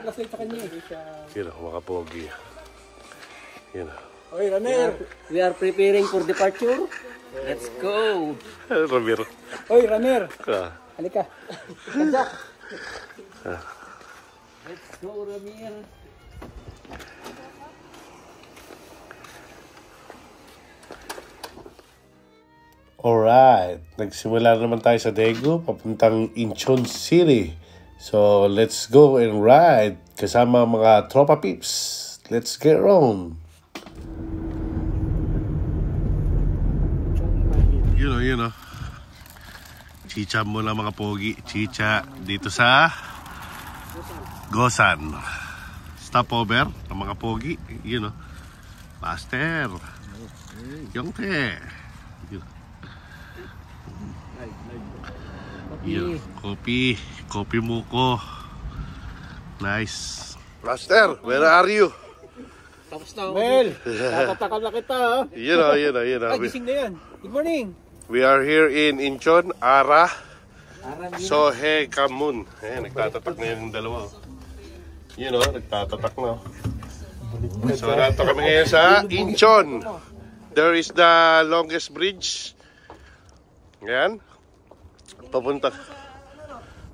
flashlight sa kanya. Yun o, mga pogi. Yun o. Oy, Ramer! We are preparing for departure. Let's go! Ramiro. Oy, Ramer! Ah. Halika. Kanjak! Let's go, Ramir! Alright, nagsimula naman tayo sa Daegu, papuntang Incheon City. So, let's go and ride kasama mga tropa peeps. Let's get on. Yun o. Chicha muna mga pogi. Chicha dito sa Gosan. Stopover ng mga pogi. Yun o. Master. Yongte. Yun. Kopi. Kopi muko. Nice. Master, where are you? Tapos na ako. Mel! Tatatakal na kita, ha? Yun o. Ay, gising na yan. Good morning. We are here in Incheon, Ara, Sohe, Kamun. Ayan, nagtatatak na yung dalawa. Yun o, nagtatatak na. So, nato kami ngayon sa Incheon. There is the longest bridge. Ayan.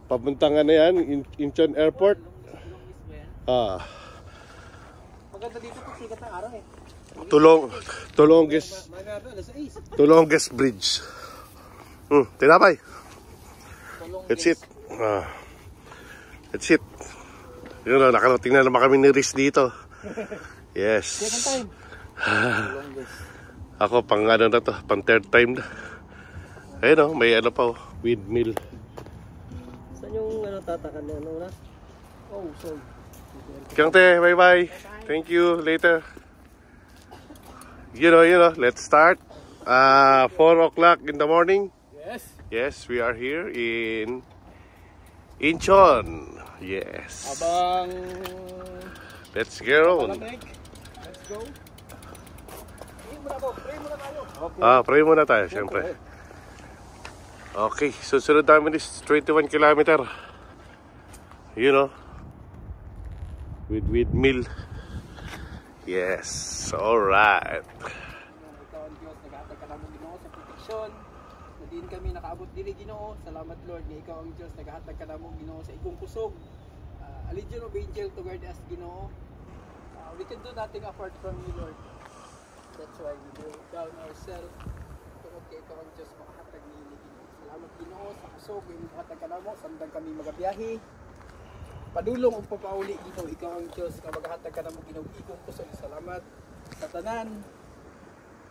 Papuntang ano yan, Incheon Airport. Maganda dito pag sikat ng araw, eh. Longest bridge. Tinapay. That's it. That's it. Yun o, nakarating na naman kami ni Riz dito. Yes. Second time. Ako pang ano na to, pang third time na. Ayun o, may ano pa o, windmill. Saan yung tatakan na ano na? Oh, so. Kyangte, bye bye. Thank you, later. You know, let's start. 4 o'clock in the morning. Yes. Yes, we are here in Incheon. Yes. Abang... Let's get on. Let's go. Pray muna tayo. Okay. Pray muna tayo, syempre. Okay, susunod namin is 21 kilometer. You know. With windmill. Yes, alright. Ikaw ang Diyos, nag-aatag ka namin Ginoo sa proteksyon. Na din kami nakaabot diri Ginoo. Salamat Lord, nga ikaw ang Diyos, nag-aatag ka namin Ginoo sa igong kusog. A legion of angel to guard us Ginoo. We can do nothing apart from you Lord. That's why we go down ourselves. Tungod kay ikaw ang Diyos, makahatag ni Ginoo. Salamat Ginoo sa kusog, nag-aatag ka namin, samdang kami magabiyahe. Padulong ang papauli Ginoo, ikaw ang Diyos nga maghatag ka namo Ginoo igong kusog. Salamat sa tanan.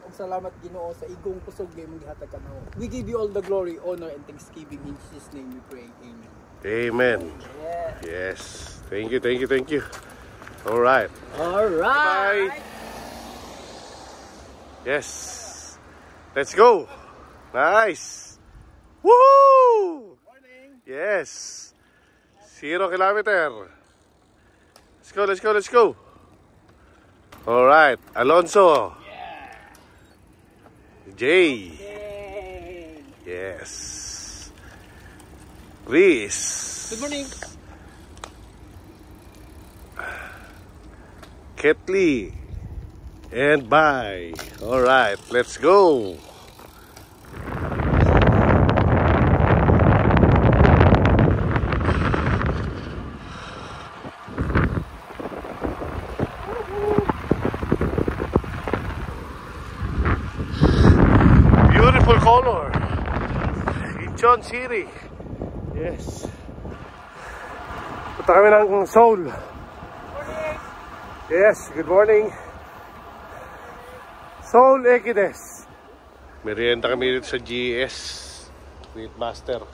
Ug salamat Ginoo sa igong kusog nga imong gihatag ka namo. We give you all the glory, honor and thanksgiving in Jesus name we pray. Amen. Amen. Yeah. Yes. Thank you. Alright. Alright! Bye. Yes. Let's go. Nice. Woo! Morning. Yes. 0 kilometer. Let's go. Alright. Alonso. Jay. Yay. Yes. Riz. Good morning. Ketley. And bye. Alright. Let's go. Beautiful color. Incheon City. Yes. Punta kami ng Seoul. Yes, good morning. Seoul Equides. Merienda kami dito sa GS with Master.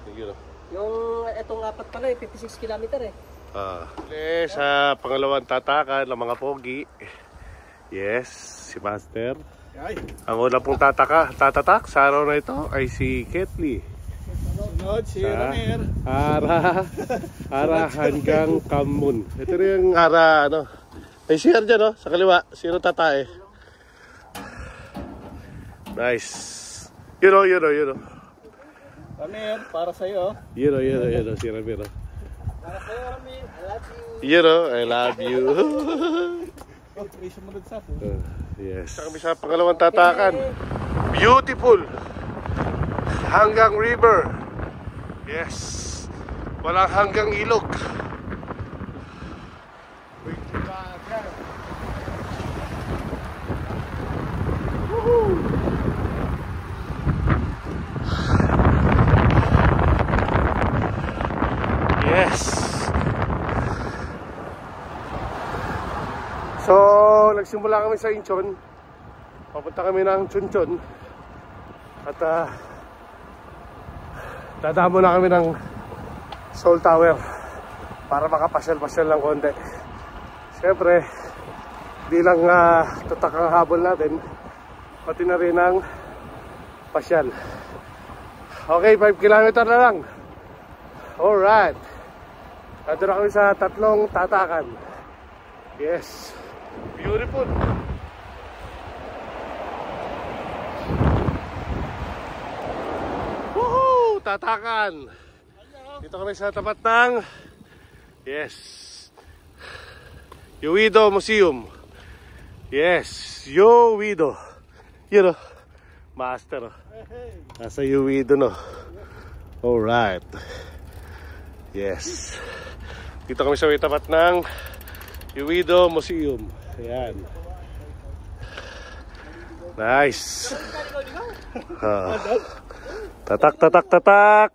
Yung itong apat pala 56 kilometer eh. Sa pangalawang tatakan ng mga pogi. Yes, si Master. Ay. Ang una pong tatatak sa araw na ito ay si Ketley. Sunod si Ramer. Ara hanggang Kamun. Ito rin yung Ara, ano. May share dyan, no? Sa kaliwa. Sino tatae? Nice. You know. Ramer, para sa'yo. You know, si Ramiro. Para sa'yo, Ramin. I love you. You know, I love you. Oh, may sumunod sa po. Yes. Kami sa pangalawang tatakan. Beautiful. Hanggang river. Yes. Walang hanggang ilog. Yes. So, nagsimula kami sa Incheon. Papunta kami ng Chuncheon. At dadamo na kami ng Seoul Tower para makapasyal-pasyal ng konti. Siyempre, di lang tutak ang habol natin, pati na rin ang pasyal. Okay, 5 kilometer na lang. Alright. Nandun na kami sa tatlong tatakan. Yes. Beautiful. Woohoo! Tatakan. Dito kami sa tapat ng yes, Uido Museum. Yes, Uido. You know, master. Nasa Uido, no. Alright. Yes. Dito kami sa tapat ng Uido Museum. Ayan. Nice. Tatak, tatak, tatak.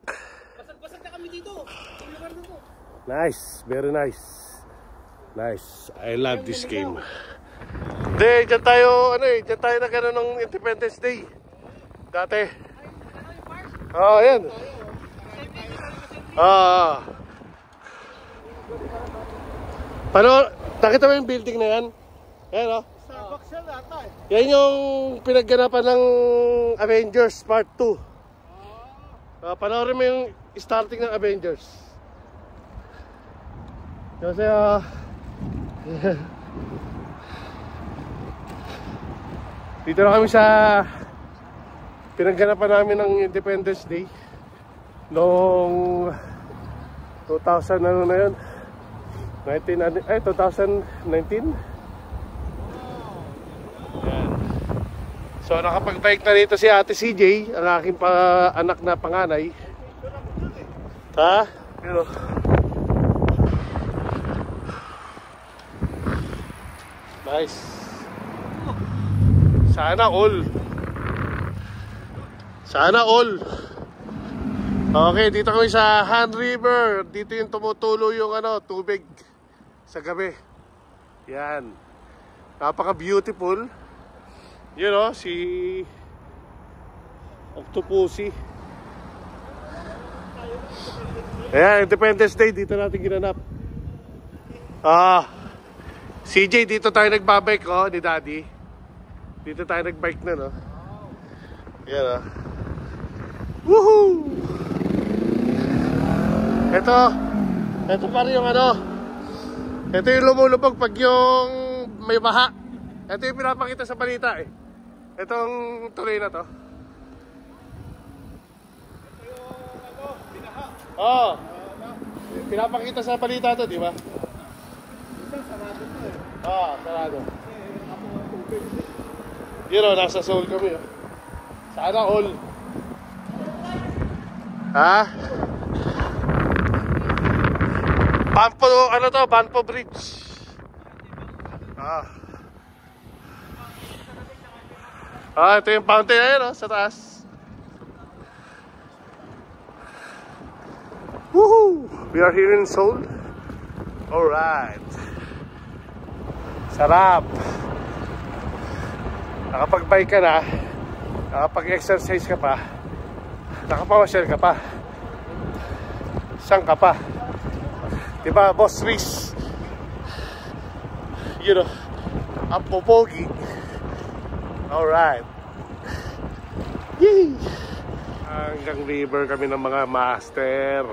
Basag na kami dito. Nice. Very nice. Nice. I love this game. Hindi, dyan tayo, dyan tayo nagkaroon ng Independence Day. Dati. Oo, ayan. Paano, nakita mo yung building na yan? Ayan, o. Starbucks yan ata eh. Yan yung pinagganapan ng Avengers Part 2. Panoorin mo yung starting ng Avengers. Kasi dito na kami sa pinagganapan namin ng Independence Day noong 2000 ano na yun, 2019. Yan. So nakapag-bike na dito si Ate CJ, ang aking anak na panganay. Ha? Pero nice. Sana all. Sana all. Okay, dito kami sa Han River. Dito yung tumutulo yung tubig sa gabi. Yan. Napaka-beautiful. You know, si Octopussy. Ayan, Independence Day. Dito natin ginanap. CJ, dito tayo nagbabike, ni Daddy. Dito tayo nagbike na, no? Yan, Woohoo! Ito pa rin yung ito yung lumulubog pag yung may baha. Ito yung pinapakita sa balita, eh. Itong tuloy na to. Ito yung binaha. Oo. Pinapakita sa balita to, di ba? Isang sarado to eh. Sarado. Ako ang tubig. You know, nasa Seoul kami, Sana all. Ha? Banpo Bridge. Ito yung fountain na sa taas. Woohoo! We are here in Seoul. Alright. Sarap. Nakapag-bike ka na, nakapag-exercise ka pa, nakapamasyal ka pa. Saan ka pa? Diba, Boss Reese? You know, ang popogi. Alright. Yay! Hanggang river kami ng mga master.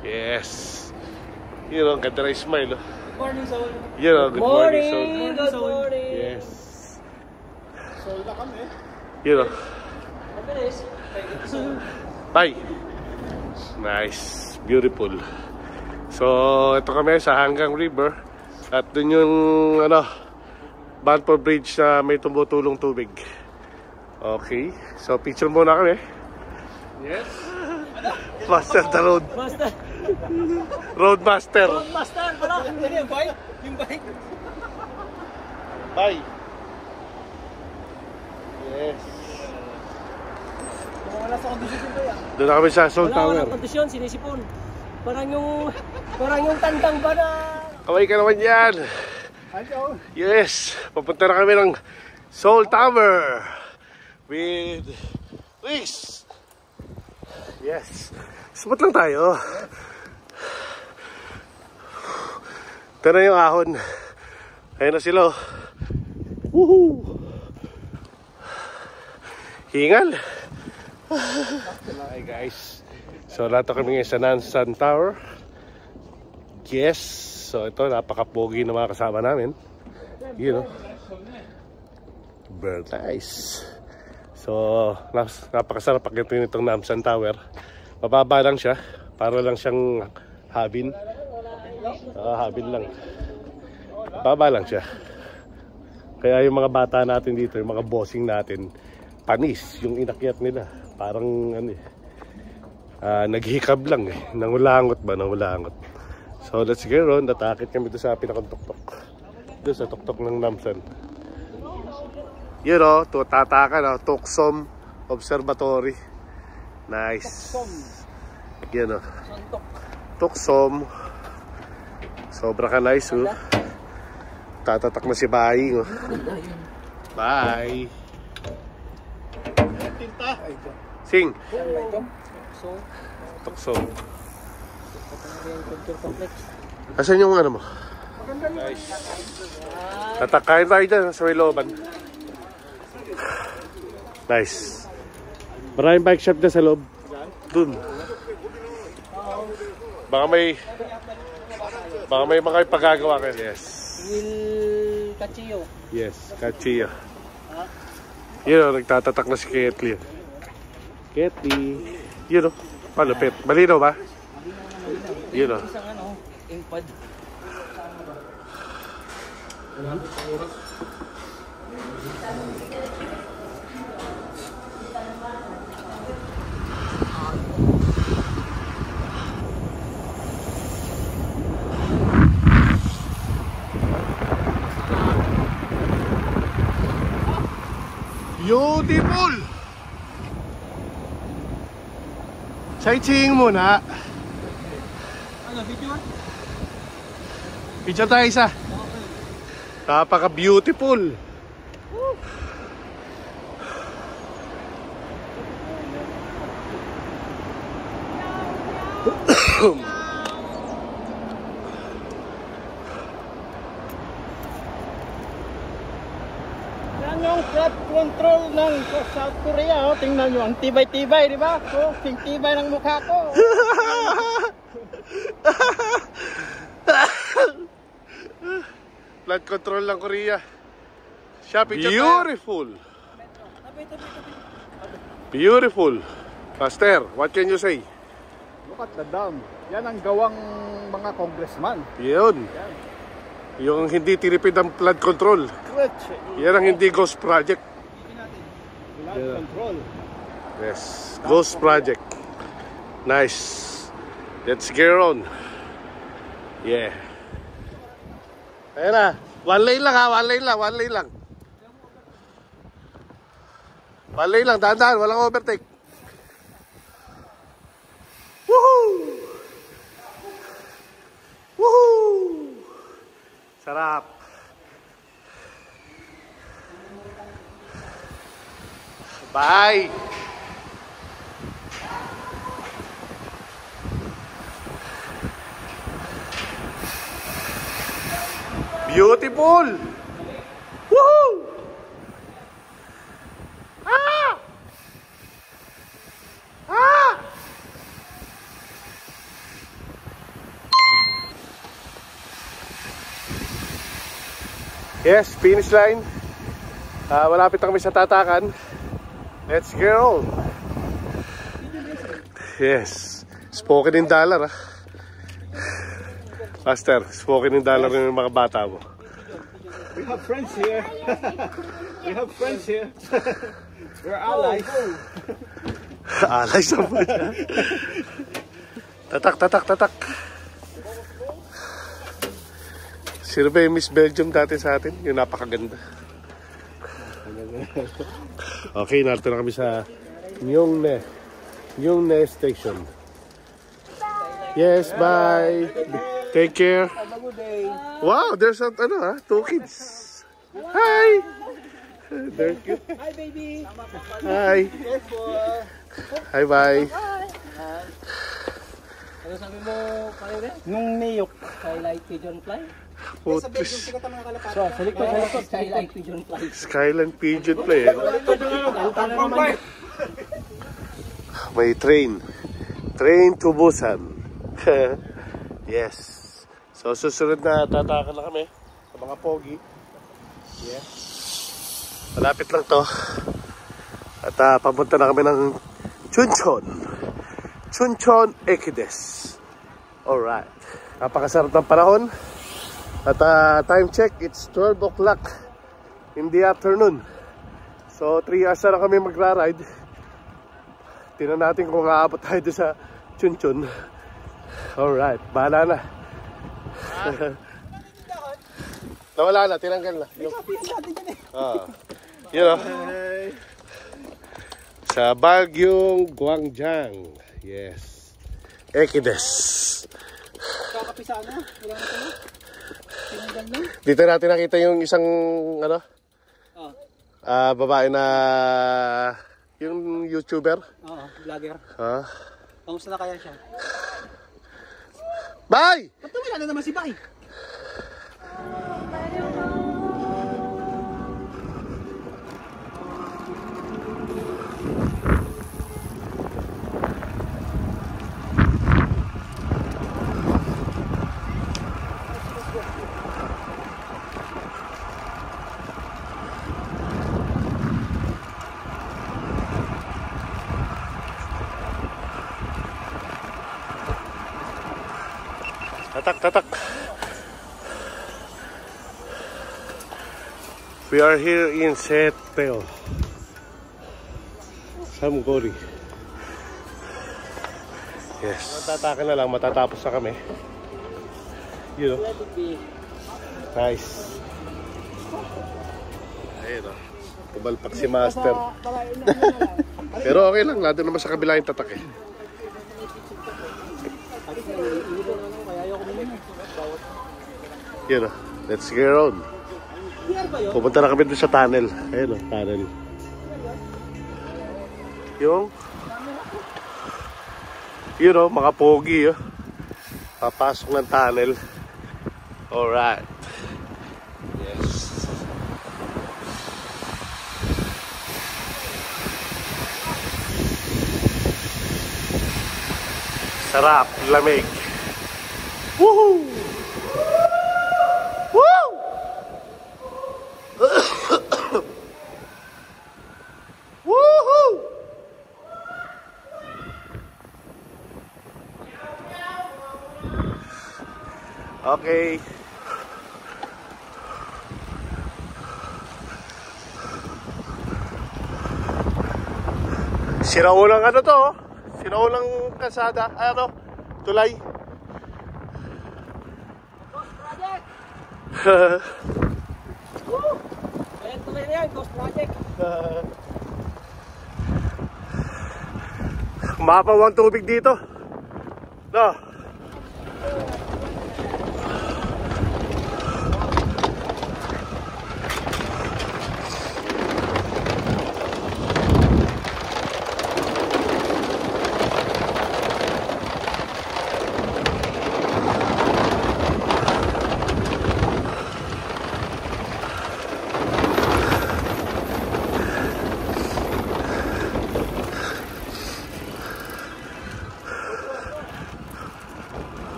Yes. You know, ganda na smile. Good morning, Seoul. You know, good morning, Seoul. Good morning. Yes. Seoul na kami. You know. Mabilis. Bye. Nice. Beautiful. So, ito kami sa Hanggang River. At dun yung, Banpo Bridge na may tumutulong tubig. Okay. So, picture muna kami. Yes. Master the road. Master. Roadmaster. Master, wala. Ano yung bike? Yung bike. Bye. Yes. Wala sa kondisyon ko yan. Doon na kami sa Soul Tower. Walang kondisyon, sinisipon. Parang yung tandang ba na... Kaway ka naman yan. Hello. Yes. Papunta na kami ng Soul Tower. With Reese. Yes. Smooth lang tayo. Ito na yung ahon. Ayun na sila. Woohoo! Hingal. Hi guys. So nato kami ngayon sa Nansan Tower. Yes. So ito napaka-pogi na mga kasama namin. You know. Very nice. So napakasarap pakitin itong Nansan Tower. Mababa lang siya. Para lang siyang habin. Habin lang. Mababa lang siya. Kaya yung mga bata natin dito, yung mga bossing natin, panis yung inakyat nila. Parang naghikab lang eh. Nangulangot ba? Nangulangot. So let's get on. Natakit kami doon sa pinakang-tuktok. Doon sa tuktok ng Namsan. You know, tatakan, Tuksom Observatory. Nice. You know. Tuksom. Sobra ka nice, oh. Tatatak na si Bayi, oh. Bye. Sing. Tukso. Asan yung ano mo? Nice. Tatakain tayo dyan sa may looban. Nice. Maraming bike shop dyan sa loob. Dun. Baka may mga ipagagawa kayo. Yes. Will Cachillo. Yes, Cachillo. You know, nagtatatak na si Ketli. Ketli. You know, palupit. Malinaw ba? You know. Isang impad. Beautiful! Sightseeing muna. Video? Picture tayo isa. Napaka-beautiful. Yan yung flood control ng South Korea. Oh. Tingnan nyo, ang tibay-tibay, di ba? Oh, tibay ng mukha ko. Flood control ng Korea. Beautiful. Beautiful. Master, what can you say? Look at the dam. Yan ang gawang mga congressman. Yun. Yung hindi tinipid ang flood control. Yan ang hindi ghost project. Flood control. Yes, ghost project. Nice. Let's get on. Yeah. Ayan na. One lane lang ha, one lane lang, one lane lang. One lane lang, dahan-dahan, walang overtake. Woohoo! Woohoo! Sarap. Bye! Beautiful! Woohoo! Ah! Ah! Yes, finish line. Malapit na kami sa tatakan. Let's go! Yes, spoken in dollar. Master, spoken in dollar yung mga bata mo. We have friends here. We have friends here. We're allies. Alay sa po siya. Tatak. Sino ba yung Miss Belgium dati sa atin? Yung napakaganda. Okay, narito na kami sa Nyongne Station. Yes, bye. Take care. Have a good day. Wow, there's a, two kids. Hi. They're cute. Hi, baby. Hi. Careful. Hi, bye. Ano sabi mo, kanina? Nung niyok. Skylight pigeon fly? Putis. So, sa likod, skylight pigeon fly. Skyline Pigeon Play. May train. Train to Busan. Yes. So, susunod na tataka na kami sa mga pogi. Yes. Malapit lang to. At papunta na kami ng Chuncheon Ekides. Alright. Napakasarap ng panahon. At time check, it's 12 o'clock in the afternoon. So 3 hours na lang kami magra-ride. Tingnan natin kung aabot tayo doon sa Chuncheon. Alright, bahala na. Nawala na, tinanggal na. You know, sa Baguiong Guangzhang. Yes. Ekides. Kakapisa na. Wala na tayo. Tinanggal na. Dito natin nakita yung isang babae na yung YouTuber. Oo, vlogger. Kamusta na kaya siya? Bye! Ba't wala na naman si Bye? Tatak. We are here in Seteo, Samgori. Yes. Matataka na lang, matatapos na kami. You know. Nice. Ayun o. Tumalpak si Master. Pero okay lang, lado naman sa kabila yung tatak eh. You know, let's get on. Pupunta na kami doon sa tunnel. Ayun o, tunnel. Yung you know, mga pogi papasok ng tunnel. Alright. Yes. Sarap, lamig. Woohoo! Woo! Woohoo! Okay. Sinaulang ano to? Sinaulang kalsada, tulay. Ayan, tuloy na yan, Ghost Project. Mapaw ang tubig dito. No.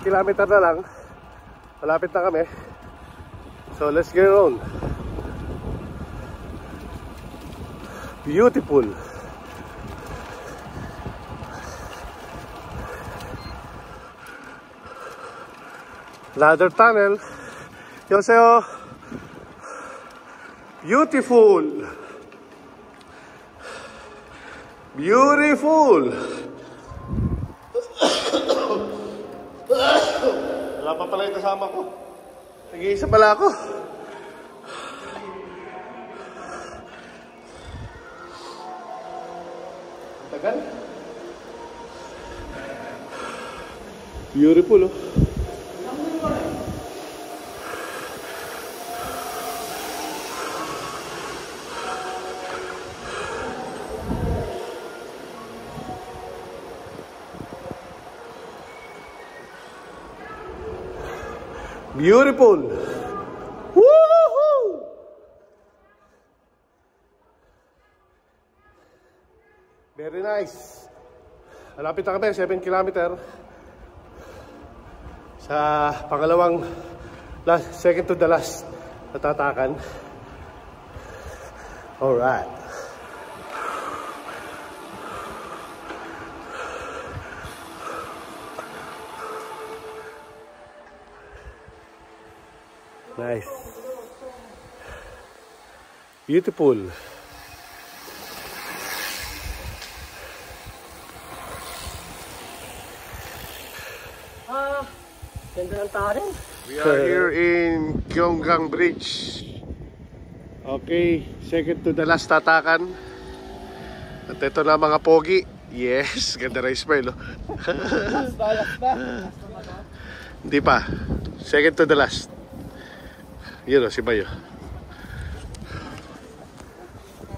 Kilometer na lang. Malapit na kami. So let's get on. Beautiful. Another tunnel. 여보세요. Beautiful. Beautiful. Wala pa pala yung kasama ko. Nag-iisa pala ako. Tagal. Beautiful, oh. Beautiful. Woohoo! Very nice. Malapit na kami, 7 kilometer. Sa pangalawang, second to the last natatakan. Alright. Nice. Beautiful. Ganda ng tarin. We are here in Gyeonggang Bridge. Okay, second to the last tatakan. At ito na mga pogi. Yes, ganda na yung smile, oh. Hindi pa. Second to the last. Yun, oh, si Bayo.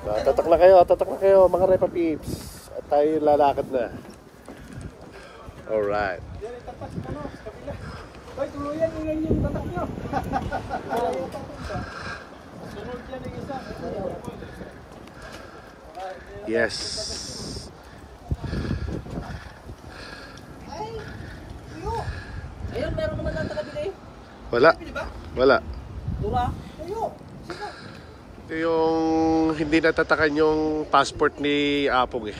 Tatak na kayo mga Repa Peeps. At tayo lalakad na. Alright. Hoy, tuluyan nyo yan yung tatak nyo. Sunod yan yung isa. Yes. Ay, tuyo. Ayun, meron naman lang nakabili. Wala. Wala. Dura. Tuyo. Ito yung hindi natatakan yung passport ni Apong eh.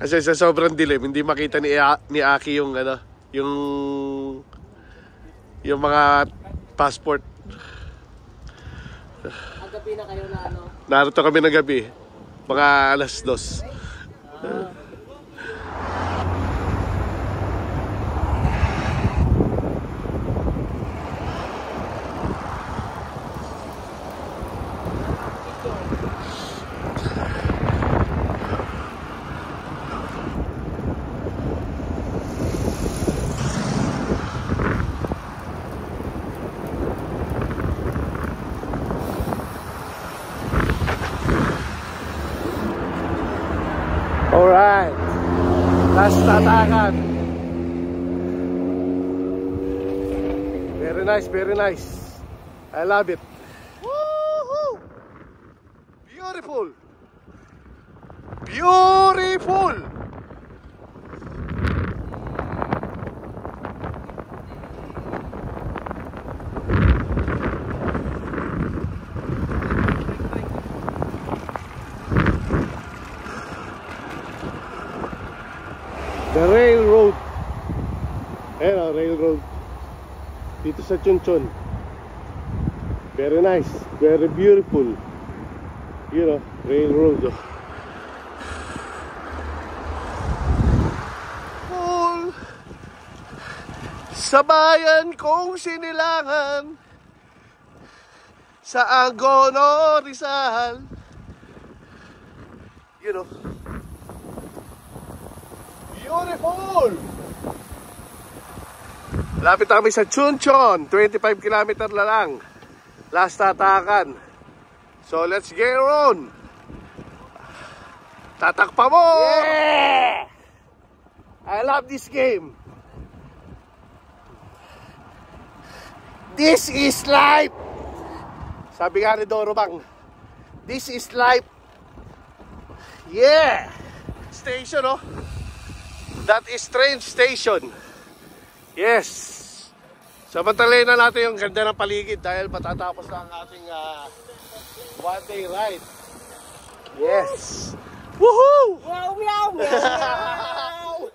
Kasi sa sobrang dilim, hindi makita ni Aki yung ano, yung mga passport. Ang gabi na kayo na ano. Narito kami ng gabi, mga alas 2. Alright, last tatakan. Very nice, very nice. I love it. Woohoo! Beautiful. Beautiful. The railroad. Ayan o, railroad. Dito sa Chunchon. Very nice. Very beautiful. You know, railroad. Full. Sa bayan kong sinilangan, sa Angono, Rizal. You know. Beautiful! Lapit na kami sa Chunchon. 25 kilometer na lang. Last tatakan. So let's get on. Tatakpa mo! Yeah! I love this game. This is life. Sabi nga ni Doro Bang, this is life. Yeah! Station, oh. That is train station. Yes. Samantalay na natin yung ganda ng paligid dahil matatapos na ang ating one-day ride. Yes. Woohoo! Wow, wow, wow.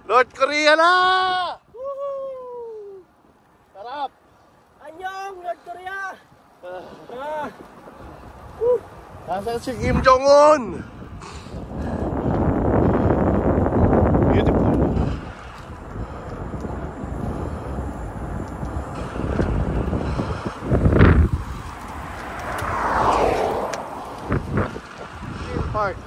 North Korea na! Woohoo! Sarap! Anyong, North Korea! Nasaan si Kim Jong-un? Beautiful. Park.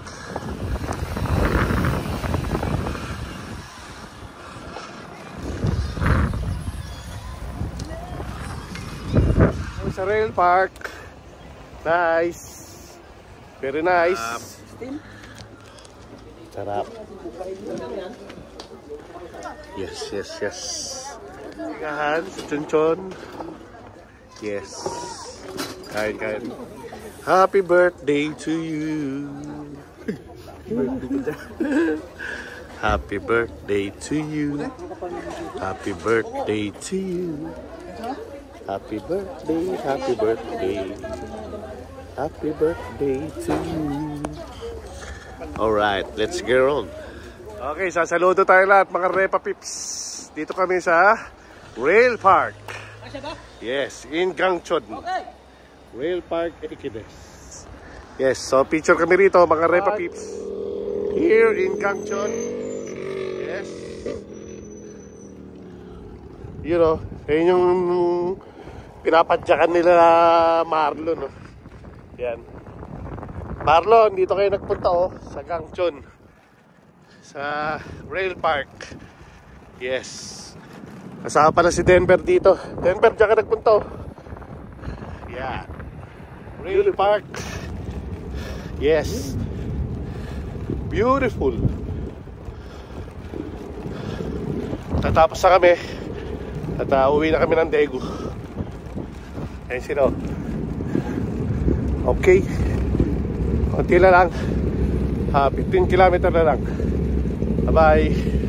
Sa rail park. Nice. Very nice. Sarap. Yes, yes, yes. Kain sa Chunchon. Yes. Kain. Happy birthday to you. Happy birthday to you. Happy birthday to you. Happy birthday, happy birthday. Happy birthday to you. Alright, let's get on. Okay, sasaludo tayo lahat mga Repa Pips. Dito kami sa Rail Park. Yes, in Gangchon. Rail Park, Equides. Yes, so picture kami rito mga Repa Pips. Here in Gangchon. Yes. You know, yun yung pinapadyakan nila Marlon, no? Yan. Marlon, dito kayo nagpunta, oh, sa Gangchon. Sa Rail Park. Yes. Kasama pala si Denver dito. Denver, dyan ka nagpunta, oh. Yan. Rail Park. Yes. Beautiful. Tatapos na kami. At uwi na kami ng Daegu. Ayun sila. Okay. Konti na lang. 15 kilometer na lang. Bye-bye.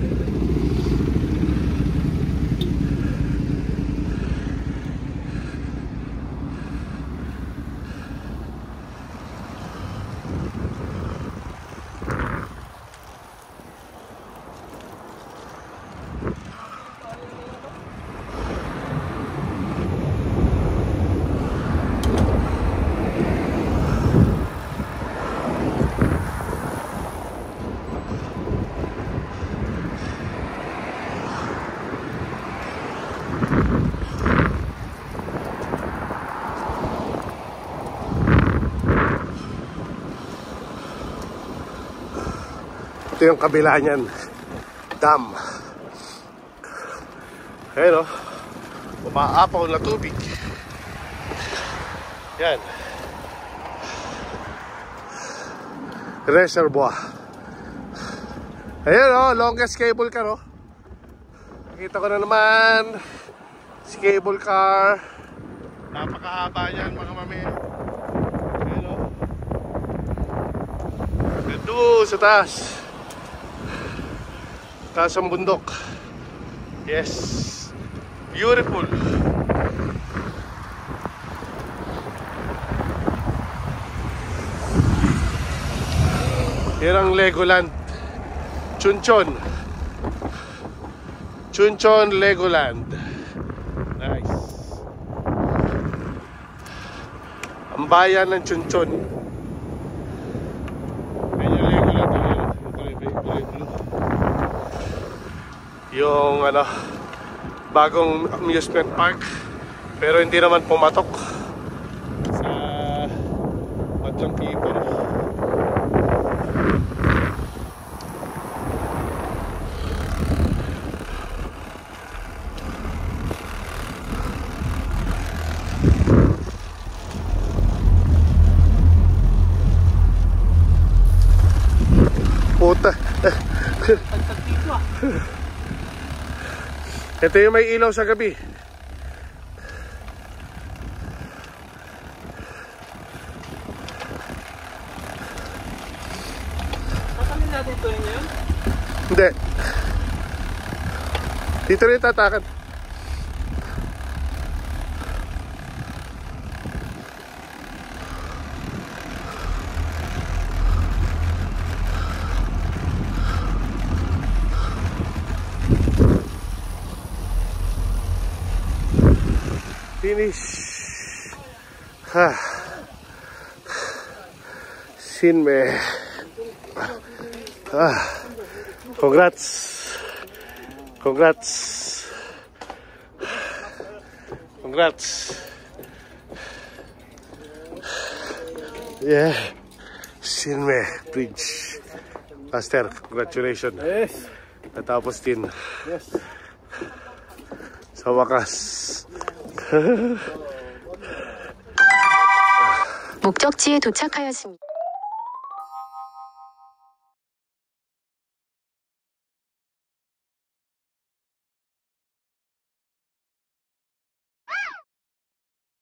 Ito yung kabila niyan. Dam. Ayan, o. Umaapaw na tubig. Yan. Reservoir. Ayan, o. Longest cable car, o. Nakita ko na naman si cable car. Napakahaba yan, mga mami. Ayan, o. Ito sa taas. Taas ang bundok. Yes. Beautiful. Yan ang Legoland. Chunchon. Chunchon Legoland. Nice. Ang bayan ng Chunchon. Yung ano, bagong amusement park, pero hindi naman pumatok sa Madlang People. Puta. Ito yung may ilaw sa gabi. Tatalin natin ito yun ngayon? Hindi. Dito rin tatakan. Finish. Ha. Sinme. Congrats. Congrats. Congrats. Yeah. Sinme Bridge. Master, congratulations. Yes. Natapos din. Yes. Sa wakas. 목적지에 도착하였습니다.